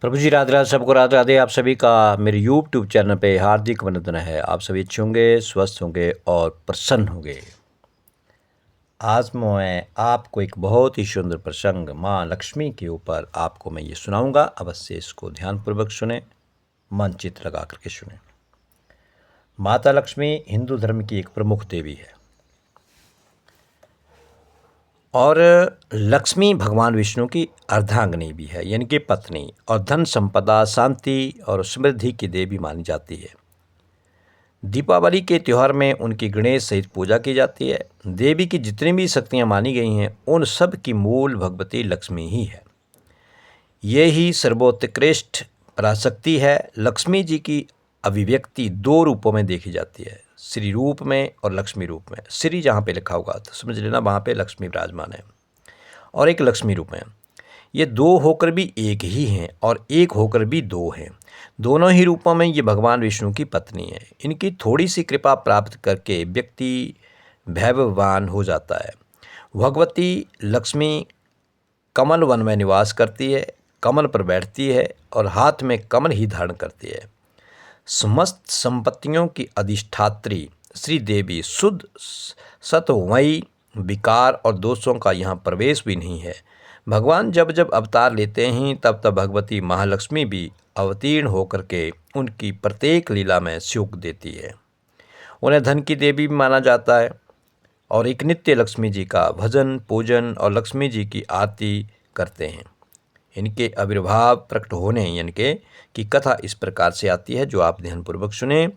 प्रभु जी राधे राधे, सबको राधे राधे। आप सभी का मेरे यूट्यूब चैनल पे हार्दिक अभिनंदन है। आप सभी अच्छे होंगे, स्वस्थ होंगे और प्रसन्न होंगे। आज मैं आपको एक बहुत ही सुंदर प्रसंग माँ लक्ष्मी के ऊपर आपको मैं ये सुनाऊंगा। अवश्य इसको ध्यानपूर्वक सुने, मन चित्त लगा करके सुने। माता लक्ष्मी हिंदू धर्म की एक प्रमुख देवी है और लक्ष्मी भगवान विष्णु की अर्धांगिनी भी है, यानी कि पत्नी, और धन संपदा, शांति और समृद्धि की देवी मानी जाती है। दीपावली के त्यौहार में उनकी गणेश सहित पूजा की जाती है। देवी की जितनी भी शक्तियाँ मानी गई हैं, उन सब की मूल भगवती लक्ष्मी ही है। ये ही सर्वोत्कृष्ट पराशक्ति है। लक्ष्मी जी की अभिव्यक्ति दो रूपों में देखी जाती है, श्री रूप में और लक्ष्मी रूप में। श्री जहाँ पे लिखा होगा तो समझ लेना वहाँ पे लक्ष्मी विराजमान है, और एक लक्ष्मी रूप में। ये दो होकर भी एक ही हैं और एक होकर भी दो हैं। दोनों ही रूपों में ये भगवान विष्णु की पत्नी है। इनकी थोड़ी सी कृपा प्राप्त करके व्यक्ति वैभववान हो जाता है। भगवती लक्ष्मी कमल वन में निवास करती है, कमल पर बैठती है और हाथ में कमल ही धारण करती है। समस्त संपत्तियों की अधिष्ठात्री श्री देवी शुद्ध सत्वमयी, विकार और दोषों का यहाँ प्रवेश भी नहीं है। भगवान जब जब अवतार लेते हैं तब तब भगवती महालक्ष्मी भी अवतीर्ण होकर के उनकी प्रत्येक लीला में सुख देती है। उन्हें धन की देवी भी माना जाता है और एक नित्य लक्ष्मी जी का भजन, पूजन और लक्ष्मी जी की आरती करते हैं। इनके आविर्भाव प्रकट होने यानी कि कथा इस प्रकार से आती है, जो आप ध्यानपूर्वक सुने।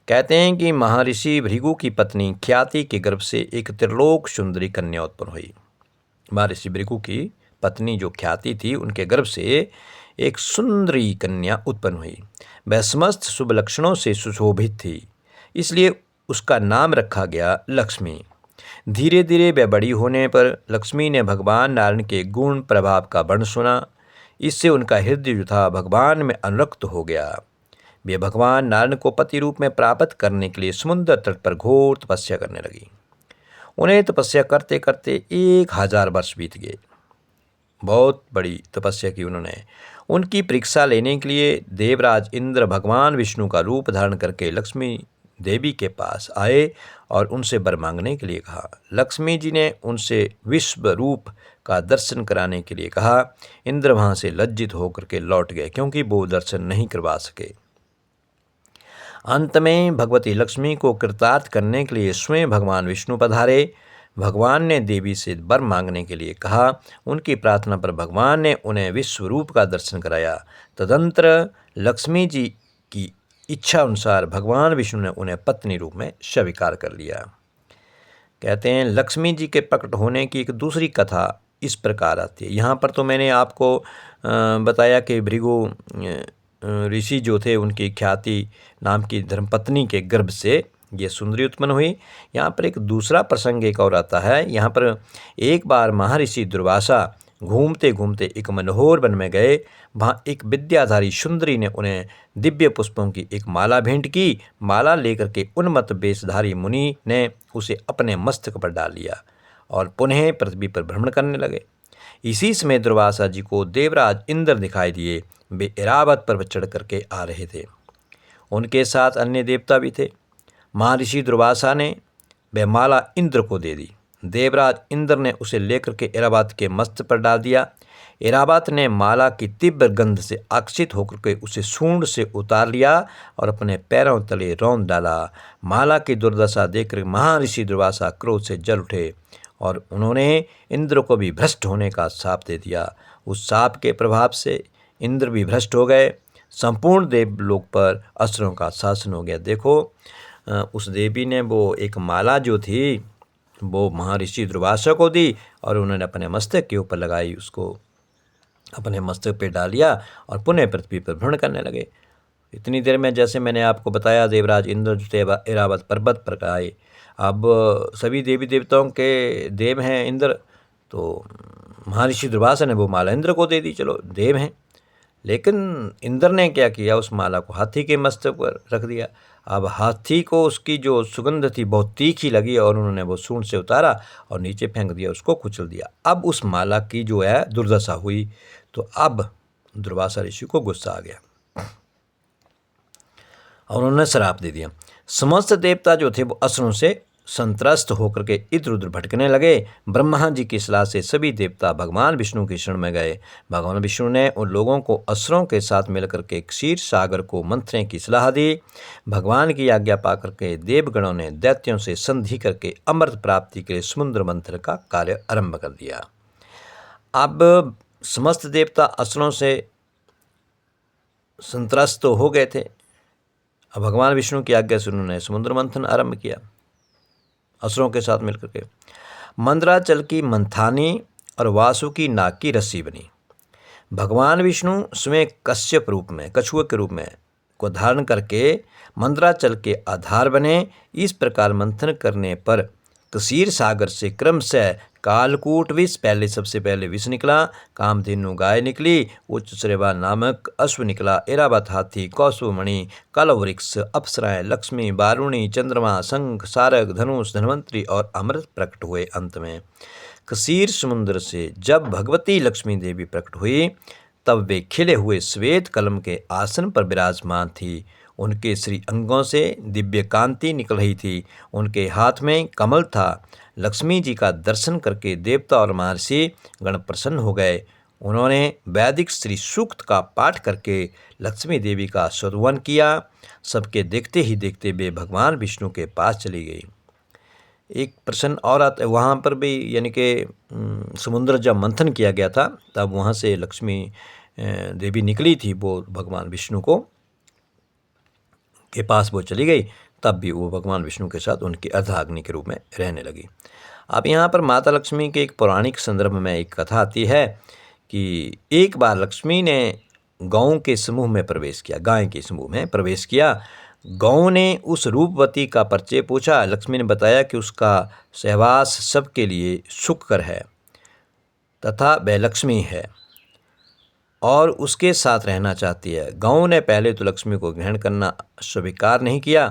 कहते हैं कि महर्षि भृगु की पत्नी ख्याति के गर्भ से एक त्रिलोक सुंदरी कन्या उत्पन्न हुई। महर्षि भृगु की पत्नी जो ख्याति थी, उनके गर्भ से एक सुंदरी कन्या उत्पन्न हुई। वह समस्त शुभ लक्षणों से सुशोभित थी, इसलिए उसका नाम रखा गया लक्ष्मी। धीरे धीरे वह बड़ी होने पर लक्ष्मी ने भगवान नारायण के गुण प्रभाव का वर्णन सुना। इससे उनका हृदय जो था भगवान में अनुरक्त हो गया। वे भगवान नारायण को पति रूप में प्राप्त करने के लिए समुद्र तट पर घोर तपस्या करने लगी। उन्हें तपस्या करते करते 1000 वर्ष बीत गए। बहुत बड़ी तपस्या की उन्होंने। उनकी परीक्षा लेने के लिए देवराज इंद्र भगवान विष्णु का रूप धारण करके लक्ष्मी देवी के पास आए और उनसे वर मांगने के लिए कहा। लक्ष्मी जी ने उनसे विश्व रूप का दर्शन कराने के लिए कहा। इंद्र वहाँ से लज्जित होकर के लौट गए, क्योंकि वो दर्शन नहीं करवा सके। अंत में भगवती लक्ष्मी को कृतार्थ करने के लिए स्वयं भगवान विष्णु पधारे। भगवान ने देवी से वर मांगने के लिए कहा। उनकी प्रार्थना पर भगवान ने उन्हें विश्व रूप का दर्शन कराया। तदंतर लक्ष्मी जी की इच्छा अनुसार भगवान विष्णु ने उन्हें पत्नी रूप में स्वीकार कर लिया। कहते हैं लक्ष्मी जी के प्रकट होने की एक दूसरी कथा इस प्रकार आती है। यहाँ पर तो मैंने आपको बताया कि भृगु ऋषि जो थे, उनकी ख्याति नाम की धर्मपत्नी के गर्भ से ये सुंदरी उत्पन्न हुई। यहाँ पर एक दूसरा प्रसंग एक और आता है। यहाँ पर एक बार महर्षि दुर्वासा घूमते घूमते एक मनोहर वन में गए। वहाँ एक विद्याधारी सुंदरी ने उन्हें दिव्य पुष्पों की एक माला भेंट की। माला लेकर के उन्मत्त वेशधारी मुनि ने उसे अपने मस्तक पर डाल लिया और पुनः पृथ्वी पर भ्रमण करने लगे। इसी समय दुर्वासा जी को देवराज इंद्र दिखाई दिए। वे ऐरावत पर चढ़ करके आ रहे थे। उनके साथ अन्य देवता भी थे। महर्षि दुर्वासा ने वह माला इंद्र को दे दी। देवराज इंद्र ने उसे लेकर के ऐरावत के मस्तक पर डाल दिया। ऐरावत ने माला की तीव्र गंध से आकर्षित होकर के उसे सूंड से उतार लिया और अपने पैरों तले रौंद डाला। माला की दुर्दशा देखकर महर्षि दुर्वासा क्रोध से जल उठे और उन्होंने इंद्र को भी भ्रष्ट होने का शाप दे दिया। उस शाप के प्रभाव से इंद्र भी भ्रष्ट हो गए। संपूर्ण देवलोक पर असुरों का शासन हो गया। देखो, उस देवी ने वो एक माला जो थी वो महर्षि दुर्वासा को दी और उन्होंने अपने मस्तक के ऊपर लगाई, उसको अपने मस्तक पे डाल लिया और पुनः पृथ्वी पर भ्रमण करने लगे। इतनी देर में, जैसे मैंने आपको बताया, देवराज इंद्र जो थे ऐरावत पर्वत पर आए। अब सभी देवी देवताओं के देव हैं इंद्र, तो महर्षि दुर्वासा ने वो माला इंद्र को दे दी। चलो, देव हैं। लेकिन इंद्र ने क्या किया, उस माला को हाथी के मस्तक पर रख दिया। अब हाथी को उसकी जो सुगंध थी बहुत तीखी लगी और उन्होंने वो सूंड से उतारा और नीचे फेंक दिया, उसको कुचल दिया। अब उस माला की जो है दुर्दशा हुई। तो अब दुर्वासा ऋषि को गुस्सा आ गया और उन्होंने श्राप दे दिया। समस्त देवता जो थे वो असुरों से संत्रस्त होकर के इधर उधर भटकने लगे। ब्रह्मा जी की सलाह से सभी देवता भगवान विष्णु की शरण में गए। भगवान विष्णु ने उन लोगों को असुरों के साथ मिलकर के क्षीर सागर को मंथने की सलाह दी। भगवान की आज्ञा पाकर के देवगणों ने दैत्यों से संधि करके अमृत प्राप्ति के लिए समुद्र मंथन का कार्य आरंभ कर दिया। अब समस्त देवता असुरों से संत्रस्त तो हो गए थे। अब भगवान विष्णु की आज्ञा से उन्होंने समुद्र मंथन आरंभ किया असुरों के साथ मिलकर के। मंदराचल की मंथानी और वासुकी नाग की रस्सी बनी। भगवान विष्णु स्वयं कश्यप रूप में, कछुए के रूप में को धारण करके मंदराचल के आधार बने। इस प्रकार मंथन करने पर क्षीर सागर से क्रमशः कालकूट विष, पहले सबसे पहले विष निकला, कामधेनु गाय निकली, उच्च श्रेवा नामक अश्व निकला, एरावत हाथी, कौसुमणि, कलवृक्ष, अप्सराएं, लक्ष्मी, बारुणी, चंद्रमा, शंख, सारग, धनुष, धन्वंतरी और अमृत प्रकट हुए। अंत में क्षीर समुद्र से जब भगवती लक्ष्मी देवी प्रकट हुई तब वे खिले हुए श्वेत कलम के आसन पर विराजमान थी। उनके श्री अंगों से दिव्य कांति निकल रही थी। उनके हाथ में कमल था। लक्ष्मी जी का दर्शन करके देवता और महर्षि गण प्रसन्न हो गए। उन्होंने वैदिक श्री सूक्त का पाठ करके लक्ष्मी देवी का स्तुति किया। सबके देखते ही देखते वे भगवान विष्णु के पास चली गई। एक प्रश्न और आता है वहाँ पर भी, यानी कि समुद्र जब मंथन किया गया था तब वहाँ से लक्ष्मी देवी निकली थी, वो भगवान विष्णु को के पास वो चली गई। तब भी वो भगवान विष्णु के साथ उनकी अर्धाग्नि के रूप में रहने लगी। अब यहाँ पर माता लक्ष्मी के एक पौराणिक संदर्भ में एक कथा आती है कि एक बार लक्ष्मी ने गौ के समूह में प्रवेश किया, गाय के समूह में प्रवेश किया। गौ ने उस रूपवती का परिचय पूछा। लक्ष्मी ने बताया कि उसका सहवास सबके लिए सुखकर है तथा वह लक्ष्मी है और उसके साथ रहना चाहती है। गौ ने पहले तो लक्ष्मी को ग्रहण करना स्वीकार नहीं किया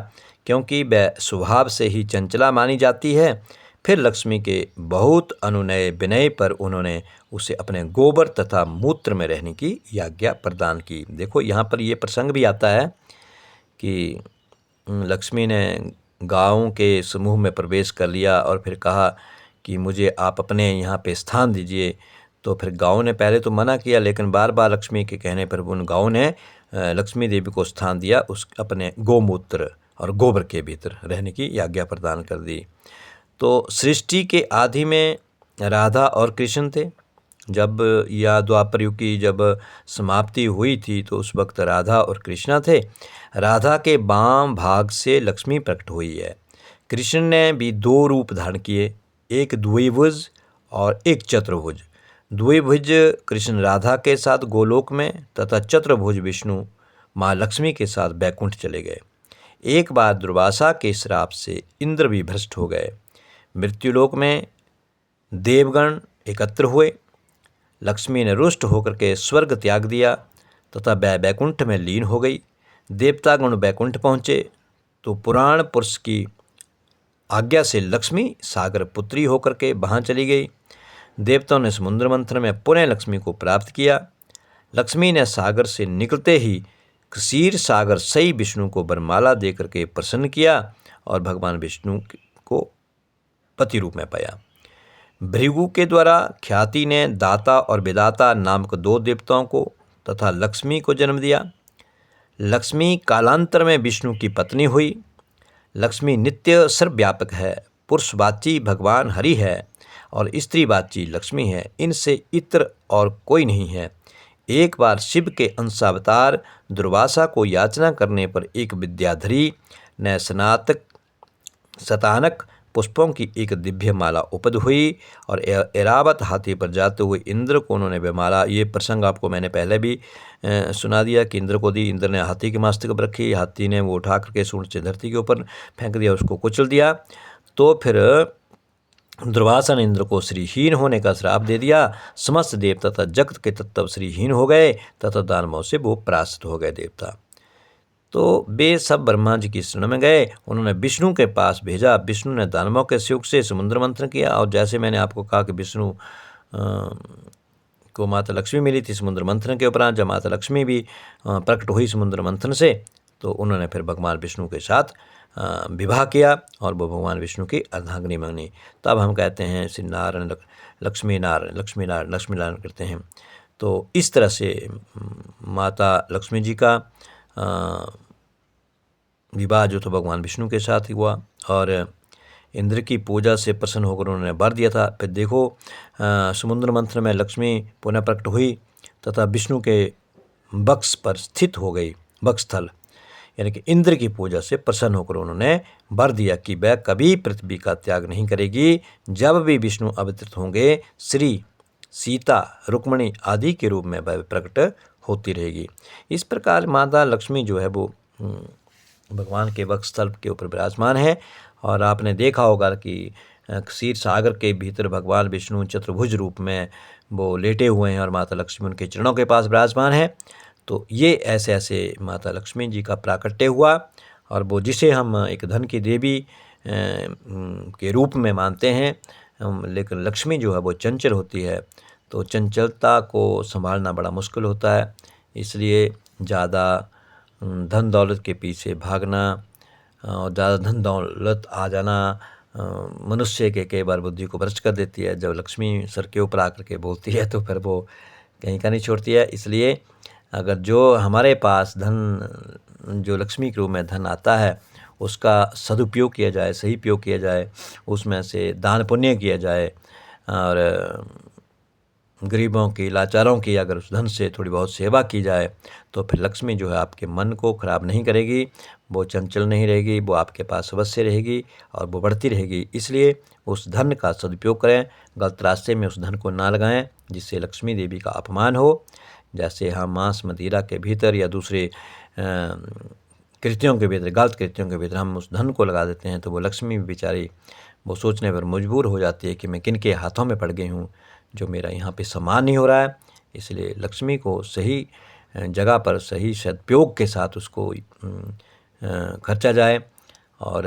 क्योंकि वह स्वभाव से ही चंचला मानी जाती है। फिर लक्ष्मी के बहुत अनुनय विनय पर उन्होंने उसे अपने गोबर तथा मूत्र में रहने की आज्ञा प्रदान की। देखो यहाँ पर ये प्रसंग भी आता है कि लक्ष्मी ने गायों के समूह में प्रवेश कर लिया और फिर कहा कि मुझे आप अपने यहाँ पे स्थान दीजिए। तो फिर गायों ने पहले तो मना किया, लेकिन बार बार लक्ष्मी के कहने पर उन गायों ने लक्ष्मी देवी को स्थान दिया, उस अपने गोमूत्र और गोबर के भीतर रहने की आज्ञा प्रदान कर दी। तो सृष्टि के आदि में राधा और कृष्ण थे। जब या द्वापर युग की जब समाप्ति हुई थी तो उस वक्त राधा और कृष्णा थे। राधा के बाम भाग से लक्ष्मी प्रकट हुई है। कृष्ण ने भी दो रूप धारण किए, एक द्विभुज और एक चतुर्भुज। द्विभुज कृष्ण राधा के साथ गोलोक में तथा चतुर्भुज विष्णु माँ लक्ष्मी के साथ बैकुंठ चले गए। एक बार दुर्वासा के श्राप से इंद्र भी भ्रष्ट हो गए। मृत्युलोक में देवगण एकत्र हुए। लक्ष्मी ने रुष्ट होकर के स्वर्ग त्याग दिया तथा बैकुंठ में लीन हो गई। देवतागण बैकुंठ पहुँचे तो पुराण पुरुष की आज्ञा से लक्ष्मी सागर पुत्री होकर के वहाँ चली गई। देवताओं ने समुद्र मंथन में पुनः लक्ष्मी को प्राप्त किया। लक्ष्मी ने सागर से निकलते ही क्षीर सागर सही विष्णु को वरमाला दे करके प्रसन्न किया और भगवान विष्णु को पति रूप में पाया। भृगु के द्वारा ख्याति ने दाता और विदाता नामक दो देवताओं को तथा लक्ष्मी को जन्म दिया। लक्ष्मी कालांतर में विष्णु की पत्नी हुई। लक्ष्मी नित्य सर्वव्यापक है, पुरुषवाची भगवान हरि है और स्त्रीवाची लक्ष्मी है। इनसे इतर और कोई नहीं है। एक बार शिव के अंशावतार दुर्वासा को याचना करने पर एक विद्याधरी ने शतानक पुष्पों की एक दिव्य माला उपद हुई और एरावत हाथी पर जाते हुए इंद्र को उन्होंने वह माला, ये प्रसंग आपको मैंने पहले भी सुना दिया कि इंद्र को दी। इंद्र ने हाथी के मस्तक पर रखी, हाथी ने वो उठा करके सूंड से धरती के ऊपर फेंक दिया, उसको कुचल दिया। तो फिर दुर्वासा ने इंद्र को श्रीहीन होने का श्राप दे दिया। समस्त देवता तथा जगत के तत्व श्रीहीन हो गए तथा दानवों से वो परास्त हो गए देवता। तो वे सब ब्रह्मा जी की शरण में गए। उन्होंने विष्णु के पास भेजा। विष्णु ने दानवों के सुख से समुद्र मंथन किया और जैसे मैंने आपको कहा कि विष्णु को माता लक्ष्मी मिली थी समुद्र मंथन के उपरांत। जब माता लक्ष्मी भी प्रकट हुई समुद्र मंथन से, तो उन्होंने फिर भगवान विष्णु के साथ विवाह किया और वो भगवान विष्णु की अर्धांगिनी बनी। तब हम कहते हैं श्री नारायण लक्ष्मी नारायण लक्ष्मी नारायण लक्ष्मी नारायण करते हैं। तो इस तरह से माता लक्ष्मी जी का विवाह जो था भगवान विष्णु के साथ हुआ और इंद्र की पूजा से प्रसन्न होकर उन्होंने वर दिया था। फिर देखो समुद्र मंथन में लक्ष्मी पुनः प्रकट हुई तथा विष्णु के वक्ष पर स्थित हो गई। वक्षस्थल यानी कि इंद्र की पूजा से प्रसन्न होकर उन्होंने वर दिया कि वह कभी पृथ्वी का त्याग नहीं करेगी। जब भी विष्णु अवतरित होंगे, श्री सीता रुक्मिणी आदि के रूप में वह प्रकट होती रहेगी। इस प्रकार माता लक्ष्मी जो है वो भगवान के वक्षस्थल के ऊपर विराजमान है। और आपने देखा होगा कि क्षीर सागर के भीतर भगवान विष्णु चतुर्भुज रूप में वो लेटे हुए हैं और माता लक्ष्मी उनके चरणों के पास विराजमान है। तो ये ऐसे ऐसे माता लक्ष्मी जी का प्राकट्य हुआ और वो जिसे हम एक धन की देवी के रूप में मानते हैं, लेकिन लक्ष्मी जो है वो चंचल होती है। तो चंचलता को संभालना बड़ा मुश्किल होता है, इसलिए ज़्यादा धन दौलत के पीछे भागना और ज़्यादा धन दौलत आ जाना मनुष्य के कई बार बुद्धि को भ्रष्ट कर देती है। जब लक्ष्मी सर के ऊपर आकर के बोलती है तो फिर वो कहीं का नहीं छोड़ती है। इसलिए अगर जो हमारे पास धन, जो लक्ष्मी के रूप में धन आता है, उसका सदुपयोग किया जाए, सही उपयोग किया जाए, उसमें से दान पुण्य किया जाए और गरीबों की, लाचारों की अगर उस धन से थोड़ी बहुत सेवा की जाए, तो फिर लक्ष्मी जो है आपके मन को खराब नहीं करेगी, वो चंचल नहीं रहेगी, वो आपके पास अवश्य रहेगी और वो बढ़ती रहेगी। इसलिए उस धन का सदुपयोग करें, गलत रास्ते में उस धन को ना लगाएं जिससे लक्ष्मी देवी का अपमान हो। जैसे हम मांस मदिरा के भीतर या दूसरे कृत्यों के भीतर, गलत कृत्यों के भीतर हम उस धन को लगा देते हैं, तो वो लक्ष्मी बेचारी वो सोचने पर मजबूर हो जाती है कि मैं किन के हाथों में पड़ गई हूँ, जो मेरा यहाँ पे सम्मान नहीं हो रहा है। इसलिए लक्ष्मी को सही जगह पर सही सदुपयोग के साथ उसको खर्चा जाए और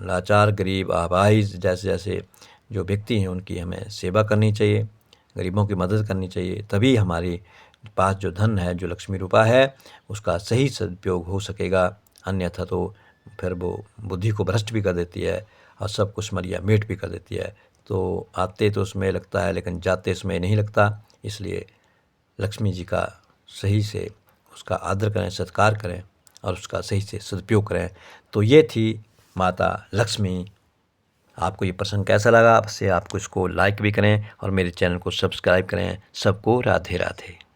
लाचार, गरीब, अभाइज जैसे जैसे जो व्यक्ति हैं उनकी हमें सेवा करनी चाहिए, गरीबों की मदद करनी चाहिए। तभी हमारे पास जो धन है, जो लक्ष्मी रूपा है, उसका सही सदुपयोग हो सकेगा। अन्यथा तो फिर वो बुद्धि को भ्रष्ट भी कर देती है और सब कुछ मरिया मेट भी कर देती है। तो आते तो उसमें लगता है लेकिन जाते उसमें नहीं लगता। इसलिए लक्ष्मी जी का सही से उसका आदर करें, सत्कार करें और उसका सही से सदुपयोग करें। तो ये थी माता लक्ष्मी। आपको ये प्रसंग कैसा लगा? आपसे आपको इसको लाइक भी करें और मेरे चैनल को सब्सक्राइब करें। सबको राधे राधे।